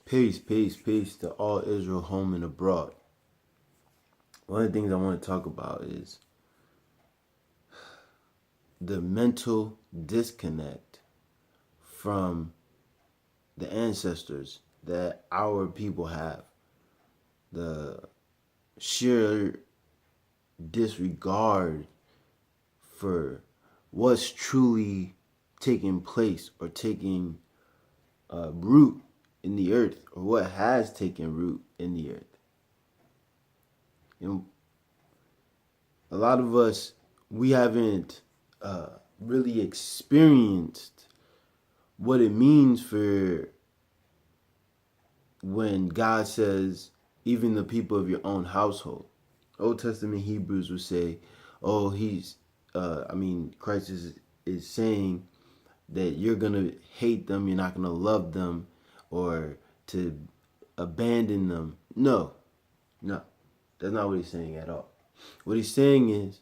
Peace, peace, peace to all Israel home and abroad. One of the things I want to talk about is the mental disconnect from the ancestors that our people have. The sheer disregard for what's truly taking place or taking root in the earth, or what has taken root in the earth. And a lot of us, we haven't really experienced what it means for when God says, even the people of your own household. Old Testament Hebrews would say, oh, Christ is saying that you're going to hate them, you're not going to love them, or to abandon them. No, that's not what he's saying at all. What he's saying is,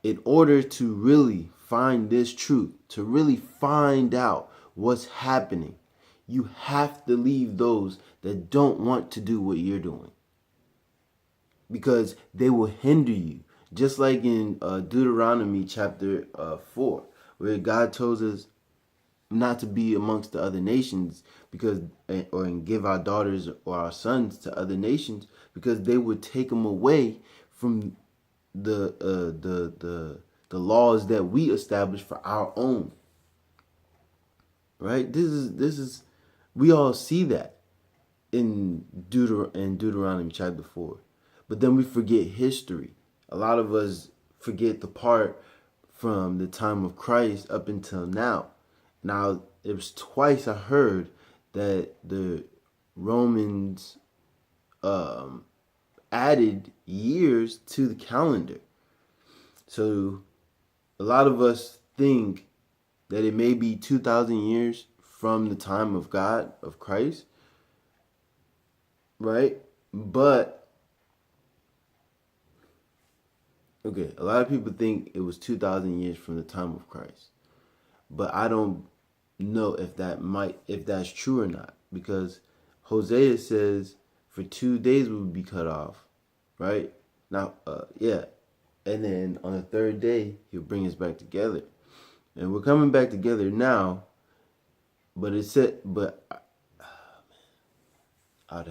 in order to really find this truth, to really find out what's happening, you have to leave those that don't want to do what you're doing, because they will hinder you. Just like in Deuteronomy chapter 4, where God tells us not to be amongst the other nations, and give our daughters or our sons to other nations, because they would take them away from the laws that we establish for our own. Right? This is we all see that in Deuteronomy chapter 4. But then we forget history. A lot of us forget the part from the time of Christ up until now. Now, it was twice I heard that the Romans added years to the calendar. So a lot of us think that it may be 2,000 years from the time of God, of Christ, right? But, okay, a lot of people think it was 2,000 years from the time of Christ. But I don't know if that's true or not, because Hosea says for 2 days we would be cut off, right? Now, and then on the third day he'll bring us back together, and we're coming back together now. But it said, I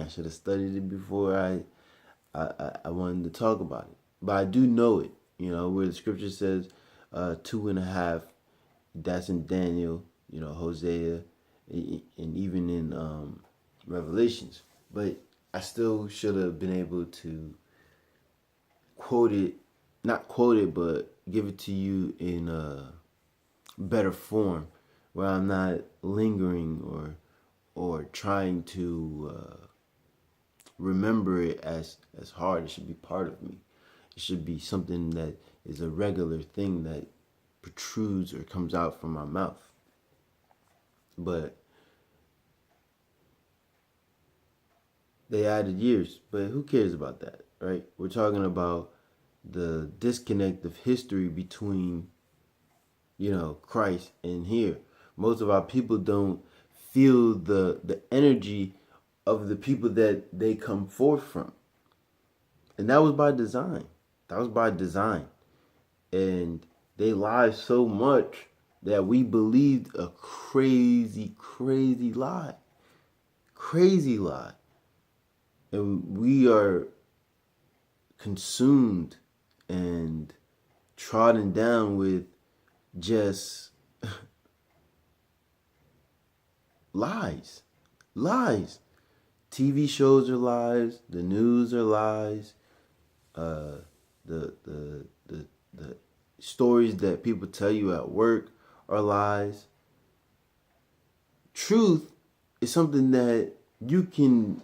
should have studied it before I wanted to talk about it. But I do know it, where the scripture says 2.5. That's in Daniel, Hosea, and even in Revelations. But I still should have been able to not quote it, but give it to you in a better form, where I'm not lingering or trying to remember it as hard. It should be part of me. It should be something that is a regular thing that protrudes or comes out from my mouth. But they added years, but who cares about that, right? We're talking about the disconnect of history between, Christ and here. Most of our people don't feel the energy of the people that they come forth from. And that was by design. And they lied so much that we believed a crazy, crazy lie. Crazy lie. And we are consumed and trodden down with just lies. TV shows are lies. The news are lies. The stories that people tell you at work are lies. Truth is something that you can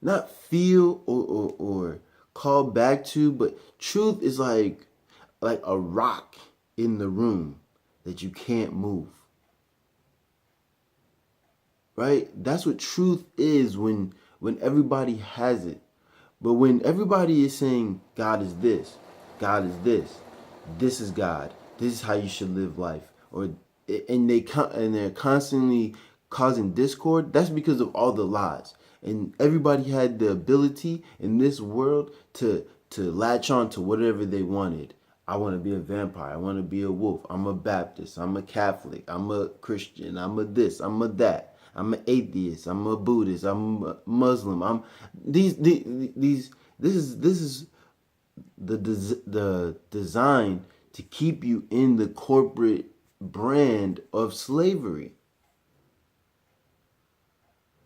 not feel or call back to, but truth is like a rock in the room that you can't move. Right? That's what truth is when everybody has it. But when everybody is saying God is this is God, this is how you should live life, and they're constantly causing discord. That's because of all the lies. And everybody had the ability in this world to latch on to whatever they wanted. I want to be a vampire. I want to be a wolf. I'm a Baptist. I'm a Catholic. I'm a Christian. I'm a this. I'm a that. I'm an atheist. I'm a Buddhist. I'm a Muslim. I'm these. This is the design to keep you in the corporate brand of slavery.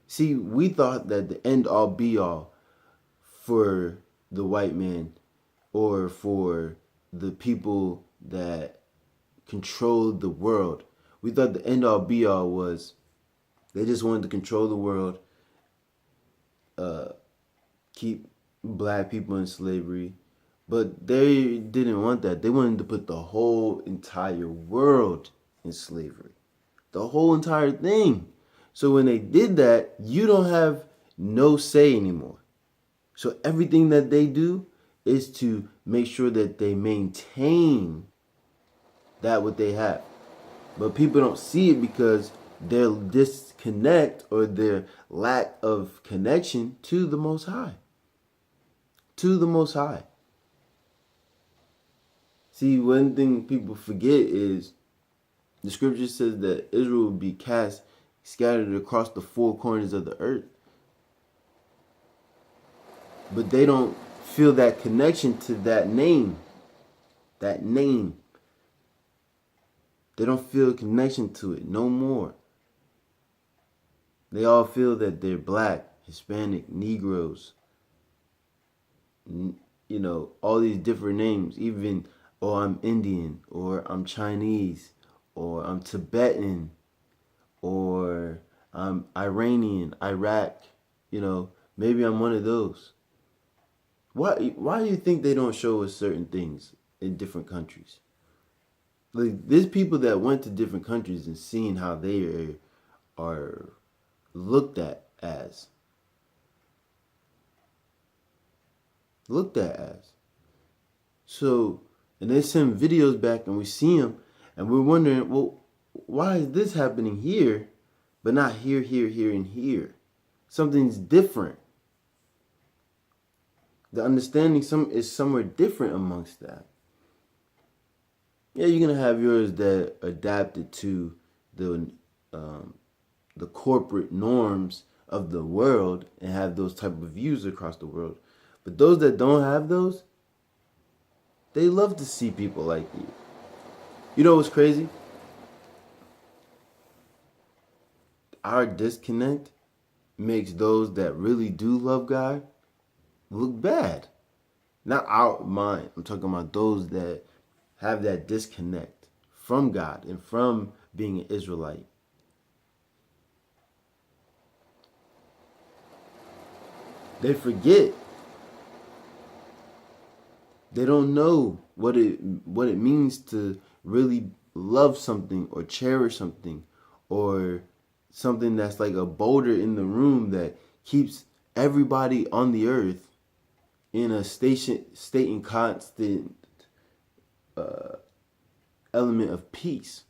See, we thought that the end all be all for the white man or for the people that controlled the world. We thought the end all be all was they just wanted to control the world, keep black people in slavery. But they didn't want that. They wanted to put the whole entire world in slavery. The whole entire thing. So when they did that, you don't have no say anymore. So everything that they do is to make sure that they maintain that what they have. But people don't see it because their disconnect or their lack of connection to the Most High. To the Most High. See, one thing people forget is the scripture says that Israel will be scattered across the four corners of the earth. But they don't feel that connection to that name. That name. They don't feel a connection to it no more. They all feel that they're black, Hispanic, Negroes, all these different names. Even, oh, I'm Indian, or I'm Chinese, or I'm Tibetan, or I'm Iranian, Iraq. Maybe I'm one of those. Why do you think they don't show us certain things in different countries? Like, there's people that went to different countries and seeing how they are looked at as. So, and they send videos back and we see them and we're wondering, well, why is this happening here, but not here, and here? Something's different. The understanding is somewhere different amongst that. Yeah, you're gonna have yours that adapted to the corporate norms of the world and have those type of views across the world. But those that don't have those, they love to see people like you. You know what's crazy? Our disconnect makes those that really do love God look bad. Not mine. I'm talking about those that have that disconnect from God and from being an Israelite. They forget. They don't know what it means to really love something or cherish something, or something that's like a boulder in the room that keeps everybody on the earth in a state and constant element of peace.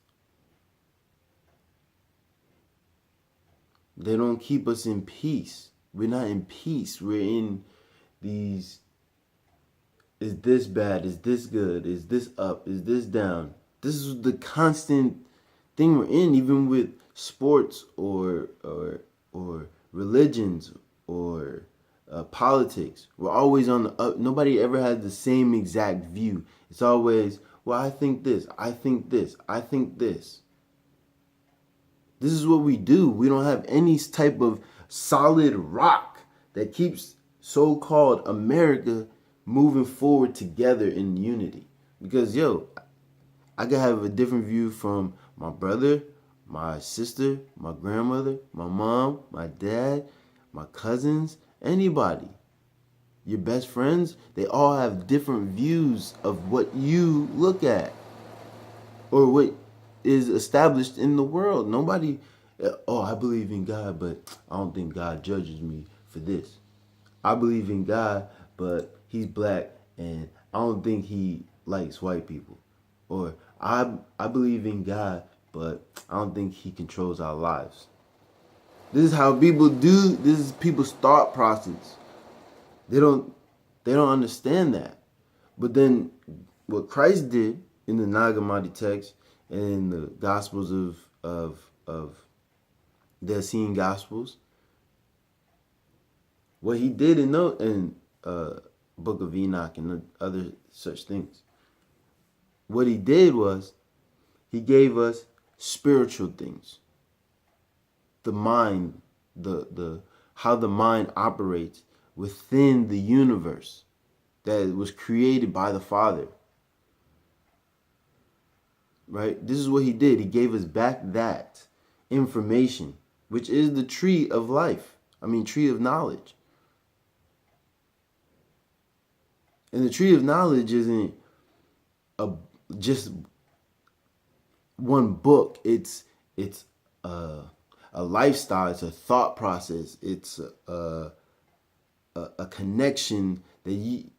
They don't keep us in peace. We're not in peace. We're in these, is this bad? Is this good? Is this up? Is this down? This is the constant thing we're in, even with sports or religions or politics. We're always on the up. Nobody ever has the same exact view. It's always, well, I think this, I think this, I think this. This is what we do. We don't have any type of solid rock that keeps so-called America moving forward together in unity. Because, I could have a different view from my brother, my sister, my grandmother, my mom, my dad, my cousins, anybody. Your best friends, they all have different views of what you look at or what is established in the world. Nobody, I believe in God, but I don't think God judges me for this. I believe in God, but he's black and I don't think he likes white people. Or I believe in God, but I don't think he controls our lives. This is how people do. This is people's thought process. They don't understand that. But then what Christ did in the Nag Hammadi text and in the Gospels of the Essene Gospels, what he did in Book of Enoch and other such things, what he did was he gave us spiritual things, the mind, the how the mind operates within the universe that was created by the Father. Right? This is what he did. He gave us back that information, which is the tree of life. I mean, tree of knowledge. And the tree of knowledge isn't just one book. It's a lifestyle. It's a thought process. It's a connection that you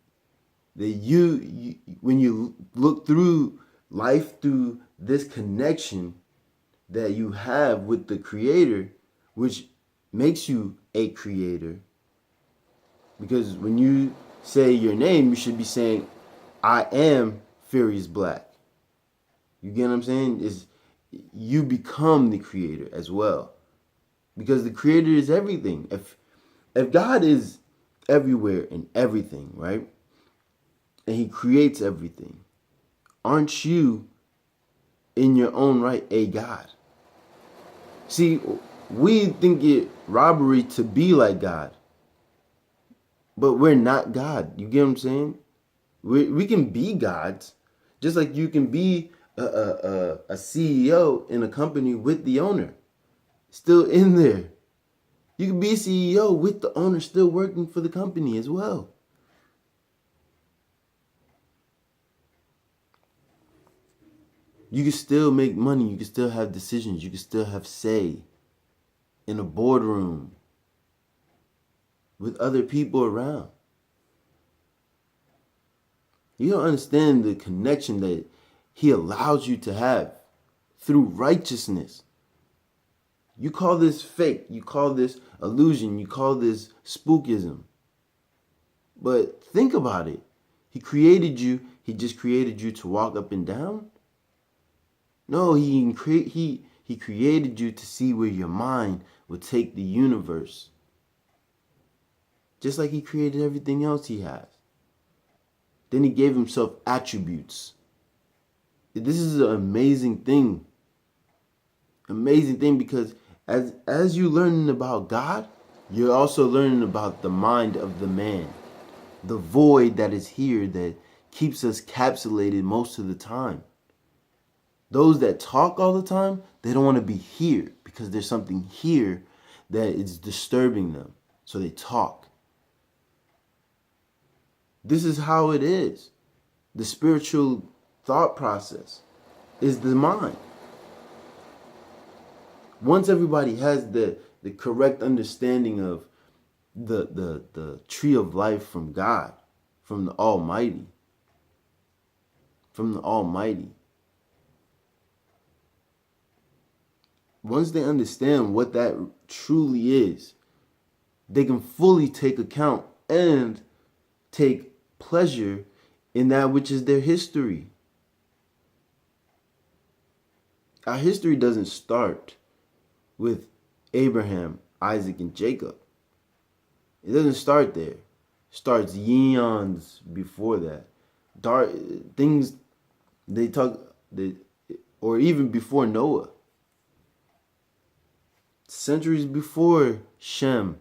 when you look through life through this connection that you have with the Creator, which makes you a creator. Because when you say your name, you should be saying, I am Furious Black. You get what I'm saying? Is you become the creator as well. Because the creator is everything. If God is everywhere and everything, right? And he creates everything, aren't you in your own right a God? See, we think it robbery to be like God. But we're not God. You get what I'm saying? We can be gods. Just like you can be a CEO in a company with the owner. Still in there. You can be a CEO with the owner still working for the company as well. You can still make money. You can still have decisions. You can still have say in a boardroom with other people around. You don't understand the connection that he allows you to have through righteousness. You call this fake. You call this illusion. You call this spookism. But think about it. He created you. He just created you to walk up and down? No, he created you to see where your mind would take the universe. Just like he created everything else he has. Then he gave himself attributes. This is an amazing thing. Amazing thing, because as you learning about God, you're also learning about the mind of the man. The void that is here that keeps us capsulated most of the time. Those that talk all the time, they don't want to be here because there's something here that is disturbing them. So they talk. This is how it is. The spiritual thought process is the mind. Once everybody has the correct understanding of the tree of life from God, from the Almighty, once they understand what that truly is, they can fully take account and take pleasure in that which is their history. Our history doesn't start with Abraham, Isaac, and Jacob. It doesn't start there. It starts eons before that. Dark things or even before Noah. Centuries before Shem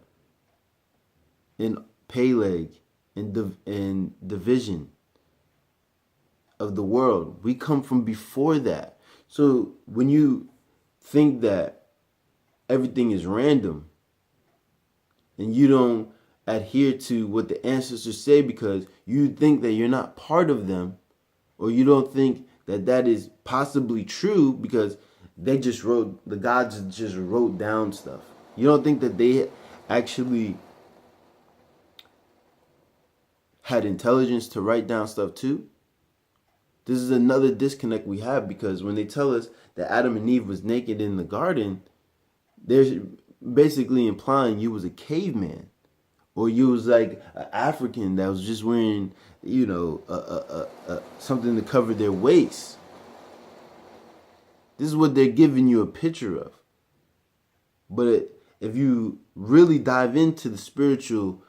and Peleg and division of the world. We come from before that. So when you think that everything is random and you don't adhere to what the ancestors say because you think that you're not part of them, or you don't think that that is possibly true because the gods just wrote down stuff. You don't think that they actually had intelligence to write down stuff too? This is another disconnect we have, because when they tell us that Adam and Eve was naked in the garden, they're basically implying you was a caveman, or you was like an African that was just wearing, something to cover their waist. This is what they're giving you a picture of. But if you really dive into the spiritual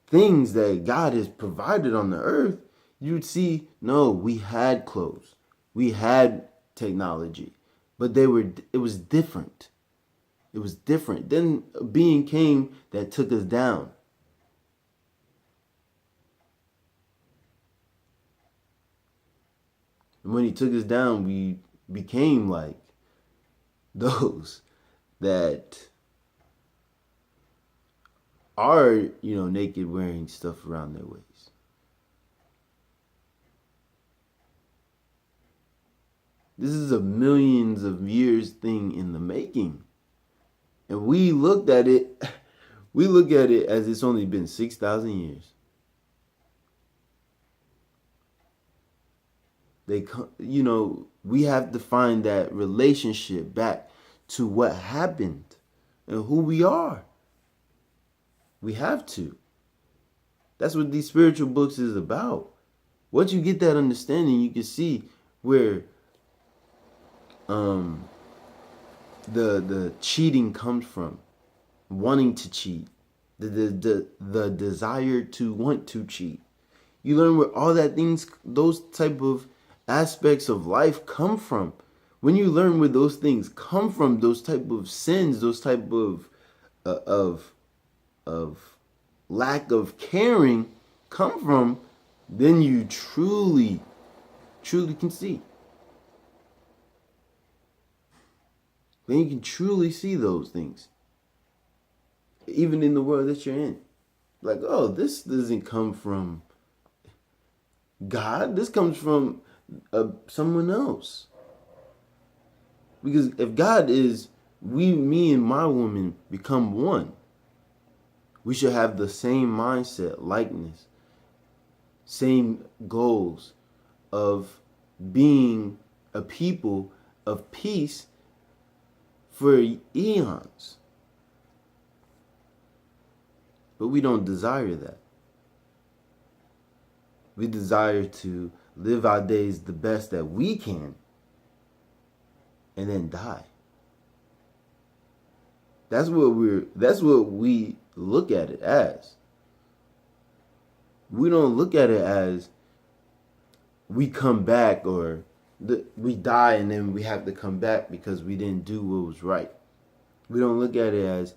things that God has provided on the earth, you'd see, no, we had clothes, we had technology, but it was different. It was different. Then a being came that took us down. And when he took us down, we became like those that are, naked, wearing stuff around their waist. This is a millions of years thing in the making. And we look at it as it's only been 6,000 years. We have to find that relationship back to what happened and who we are. We have to. That's what these spiritual books is about. Once you get that understanding, you can see where the cheating comes from, wanting to cheat, the desire to want to cheat. You learn where all those type of aspects of life come from. When you learn where those things come from, those type of sins, those type of lack of caring come from, then you truly can see. Then you can truly see those things. Even in the world that you're in. Like, oh, this doesn't come from God. This comes from someone else. Because if God is, me and my woman become one, we should have the same mindset, likeness, same goals of being a people of peace for eons. But we don't desire that. We desire to live our days the best that we can and then die. That's what we look at it as. We don't look at it as we come back, or we die and then we have to come back because we didn't do what was right. We don't look at it as,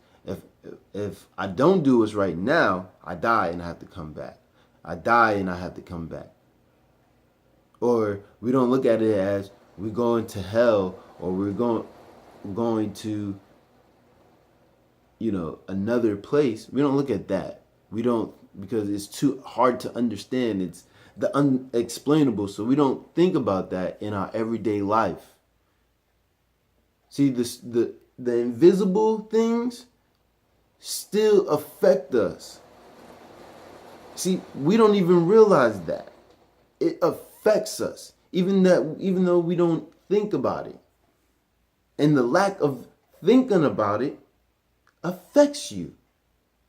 if I don't do what's right now, I die and I have to come back. I die and I have to come back. Or we don't look at it as we're going to hell, or we're going to another place. We don't look at that. We don't, because it's too hard to understand. It's the unexplainable. So we don't think about that in our everyday life. See, the invisible things still affect us. See, we don't even realize that. It affects us, even though we don't think about it. And the lack of thinking about it affects you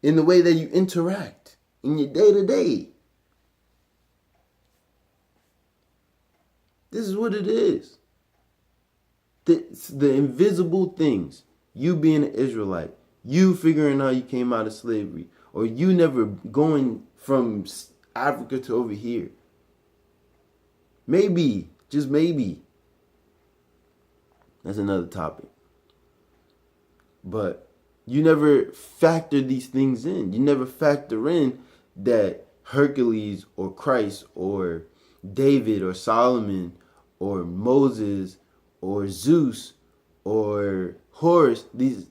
in the way that you interact in your day-to-day. This is what it is. The invisible things. You being an Israelite, you figuring out you came out of slavery, or you never going from Africa to over here. Maybe, just maybe. That's another topic. But you never factor these things in. You never factor in that Hercules or Christ or David or Solomon or Moses or Zeus or Horus, these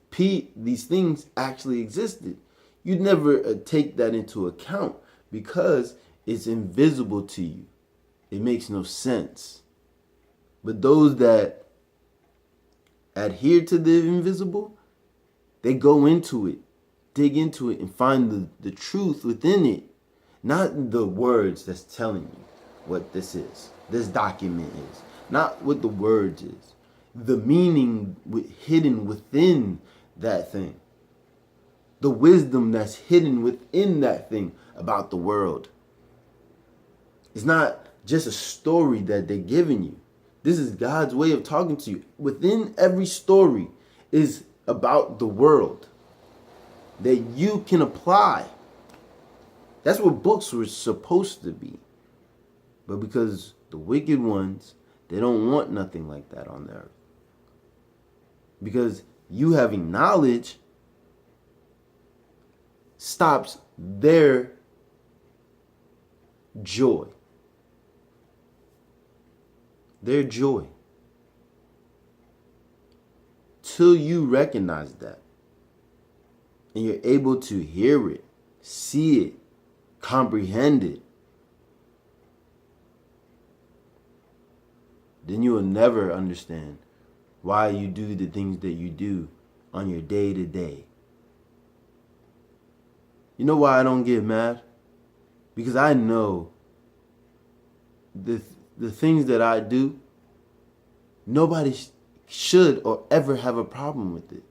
things actually existed. You never take that into account because it's invisible to you. It makes no sense. But those that adhere to the invisible, they go into it, dig into it, and find the truth within it. Not the words that's telling you what this is. this document is, not what the words is, the meaning hidden within that thing, the wisdom that's hidden within that thing about the world. It's not just a story that they're giving you. This is God's way of talking to you. Within every story is about the world that you can apply. That's what books were supposed to be. But because the wicked ones, they don't want nothing like that on the earth. Because you having knowledge stops their joy. Their joy. Till you recognize that. And you're able to hear it, see it, comprehend it. Then you will never understand why you do the things that you do on your day to day. You know why I don't get mad? Because I know the things that I do, nobody should or ever have a problem with it.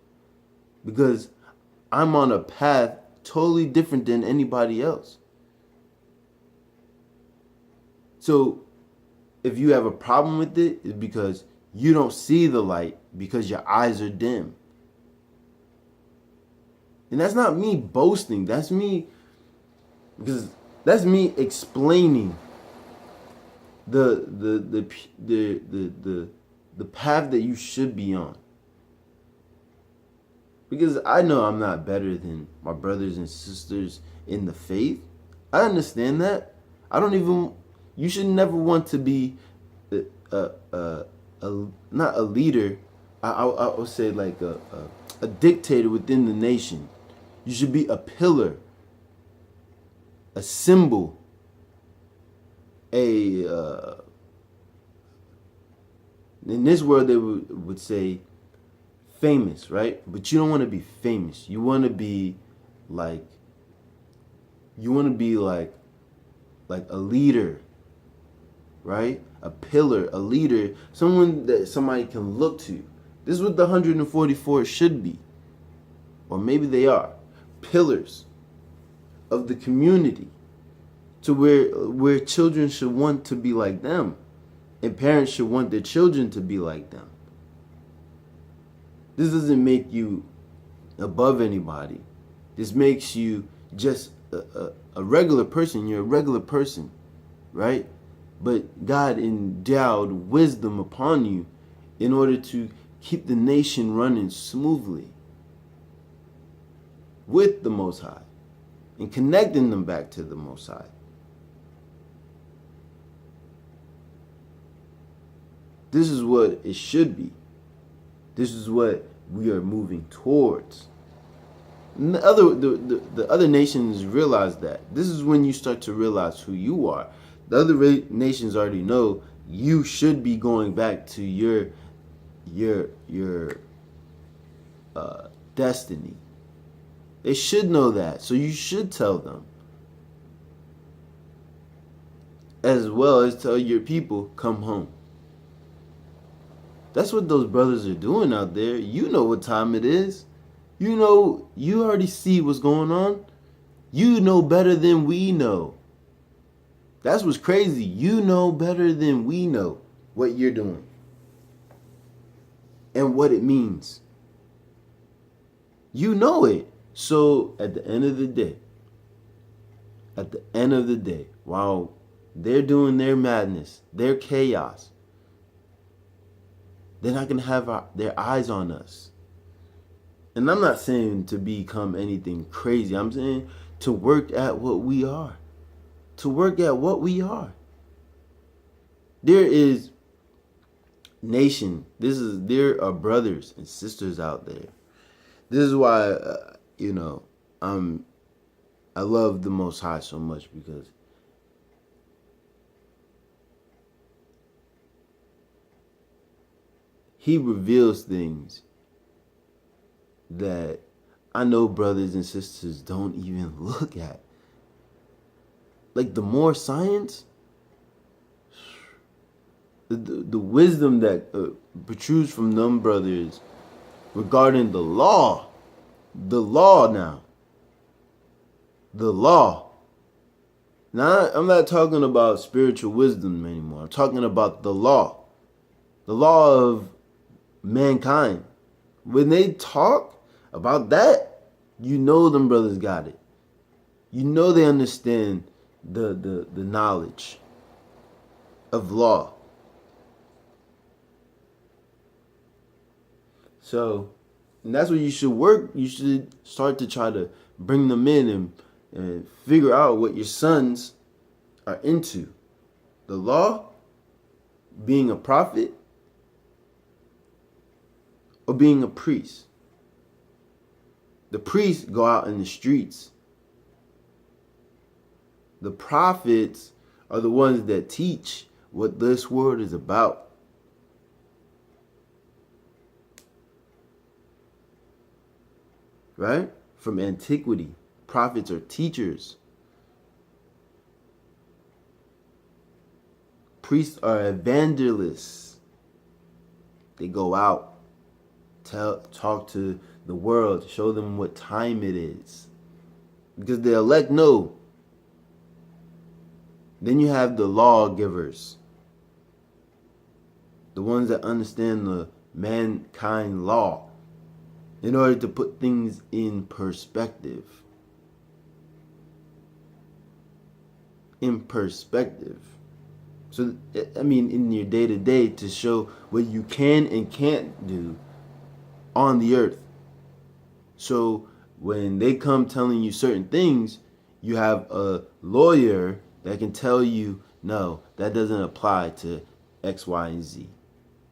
Because I'm on a path totally different than anybody else. So if you have a problem with it, it's because you don't see the light because your eyes are dim. And that's not me boasting. That's me explaining the path that you should be on. Because I know I'm not better than my brothers and sisters in the faith. I understand that. You should never want to be not a leader. I would say like a dictator within the nation. You should be a pillar, a symbol, in this world they would say famous, right? But you don't want to be famous. You want to be like a leader, right? A pillar, a leader, someone that somebody can look to. This is what the 144 should be. Or maybe they are. Pillars of the community, to where children should want to be like them, and parents should want their children to be like them. This doesn't make you above anybody. This makes you just a regular person. You're a regular person, right? But God endowed wisdom upon you in order to keep the nation running smoothly with the Most High and connecting them back to the Most High. This is what it should be. This is what we are moving towards. And the other nations realize that. This is when you start to realize who you are. The other nations already know you should be going back to your destiny. They should know that, so you should tell them. As well as tell your people, come home. That's what those brothers are doing out there. You know what time it is. You know, you already see what's going on. You know better than we know. That's what's crazy. You know better than we know what you're doing and what it means. You know it. So at the end of the day, while they're doing their madness, their chaos, they're not going to have their eyes on us. And I'm not saying to become anything crazy. I'm saying to work at what we are. To work at what we are. There is nation. There are brothers and sisters out there. This is why, I love the Most High so much, because He reveals things that I know brothers and sisters don't even look at. Like the more science, the wisdom that protrudes from them brothers regarding the law. The law now. The law. Now, I'm not talking about spiritual wisdom anymore. I'm talking about the law. The law of mankind. When they talk about that, you know them brothers got it. You know they understand the knowledge of law. So, and that's what you should work. You should start to try to bring them in and figure out what your sons are into. The law, being a prophet, or being a priest. The priests go out in the streets. The prophets are the ones that teach what this world is about. Right? From antiquity, prophets are teachers. Priests are evangelists. They go out, talk to the world, show them what time it is. Because the elect know. Then you have the lawgivers, the ones that understand the mankind law in order to put things in perspective. In perspective. So, I mean, in your day-to-day, to show what you can and can't do on the earth. So when they come telling you certain things, you have a lawyer that can tell you, no, that doesn't apply to X, Y, and Z,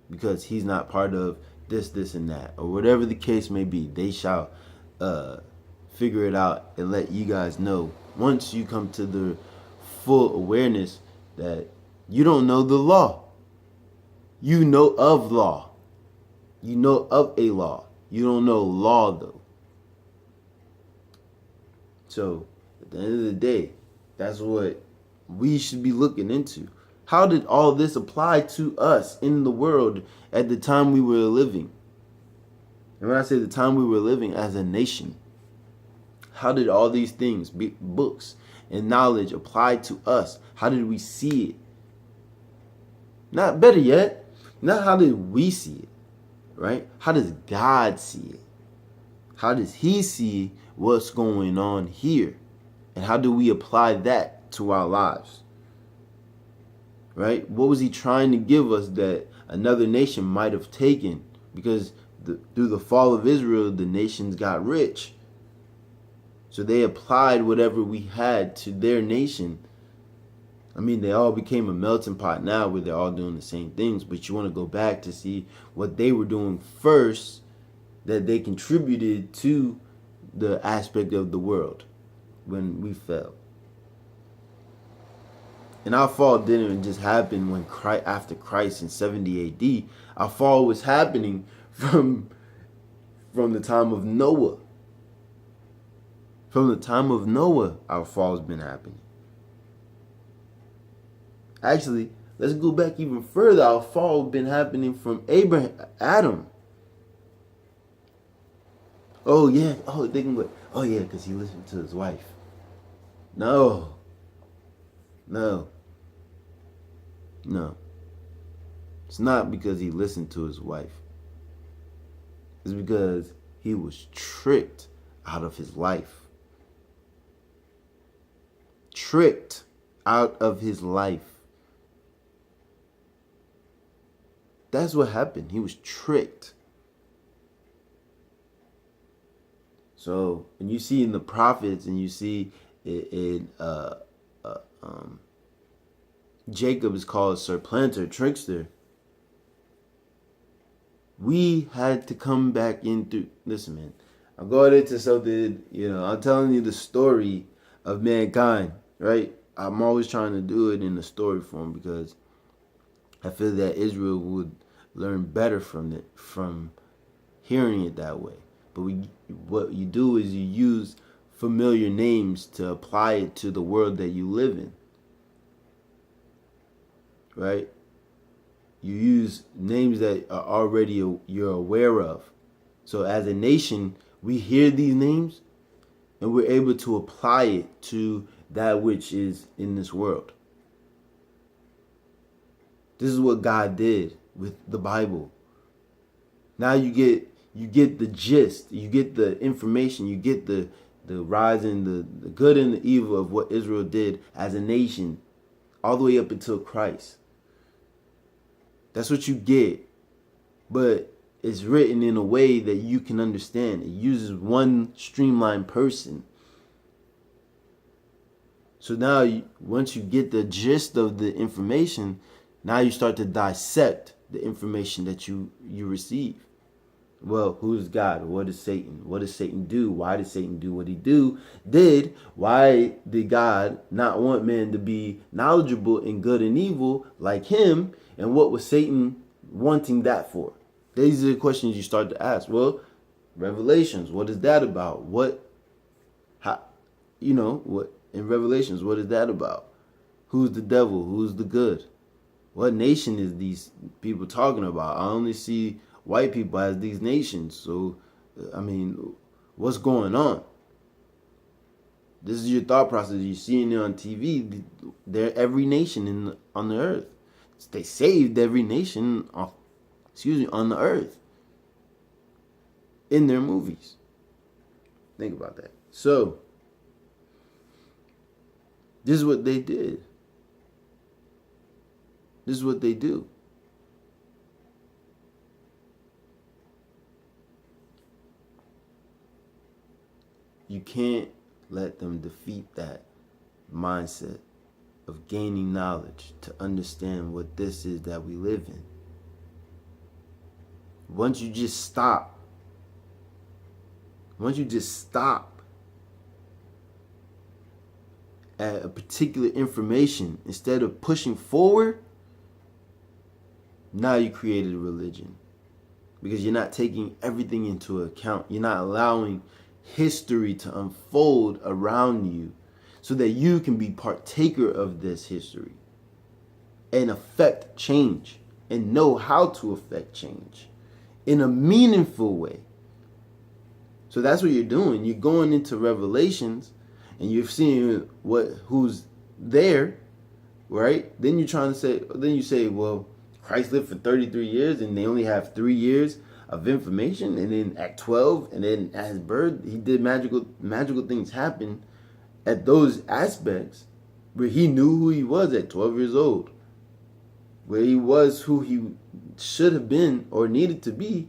because he's not part of this, and that, or whatever the case may be. They shall figure it out and let you guys know once you come to the full awareness that you don't know the law. You know of law. You know of a law. You don't know law, though. So, at the end of the day, that's what we should be looking into. How did all this apply to us in the world at the time we were living? And when I say the time we were living as a nation, how did all these things, books and knowledge, apply to us? How did we see it? Not better yet, not how did we see it, right? How does God see it? How does He see what's going on here? And how do we apply that to our lives? Right? What was He trying to give us that another nation might have taken? Because through the fall of Israel, the nations got rich. So they applied whatever we had to their nation. I mean, they all became a melting pot now where they're all doing the same things. But you want to go back to see what they were doing first that they contributed to the aspect of the world when we fell. And our fall didn't just happen when after Christ in 70 AD. Our fall was happening from the time of Noah. From the time of Noah, our fall has been happening. Actually, let's go back even further. Our fall has been happening from Adam. Oh yeah. Oh, they can go. Oh yeah, because he listened to his wife. No. It's not because he listened to his wife. It's because he was tricked out of his life. Tricked out of his life. That's what happened. He was tricked. So when you see in the prophets and you see in Jacob is called supplanter, trickster. We had to come back into. Listen, man. I'm going into something. I'm telling you the story of mankind, right? I'm always trying to do it in the story form because I feel that Israel would learn better from hearing it that way. But what you do is you use familiar names to apply it to the world that you live in. Right? You use names that are already you're aware of. So as a nation, we hear these names and we're able to apply it to that which is in this world. This is what God did with the Bible. Now you get the gist, you get the information, you get the rise and the good and the evil of what Israel did as a nation all the way up until Christ. That's what you get. But it's written in a way that you can understand. It uses one streamlined person. So now, once you get the gist of the information, now you start to dissect the information that you receive. Well, who is God? What is Satan? What does Satan do? Why did Satan do what he did? Why did God not want man to be knowledgeable in good and evil like him? And what was Satan wanting that for? These are the questions you start to ask. Well, Revelations, what is that about? What in Revelations, what is that about? Who's the devil? Who's the good? What nation is these people talking about? I only see white people as these nations. So, I mean, what's going on? This is your thought process. You're seeing it on TV. They're every nation on the earth. They saved every nation on the earth in their movies. Think about that. So, this is what they did. This is what they do. You can't let them defeat that mindset of gaining knowledge to understand what this is that we live in. Once you just stop at a particular information instead of pushing forward, now you created a religion. Because you're not taking everything into account. You're not allowing history to unfold around you so that you can be partaker of this history and affect change and know how to affect change in a meaningful way. So that's what you're doing. You're going into Revelations and you're seeing who's there, right? Then you say, well, Christ lived for 33 years and they only have 3 years of information, and then at 12, and then at his birth, he did magical things happen at those aspects where he knew who he was at 12 years old, where he was who he should have been or needed to be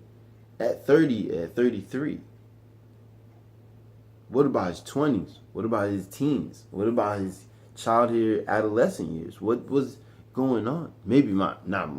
at 30, at 33. What about his 20s? What about his teens? What about his childhood, adolescent years? What was going on? Maybe not much.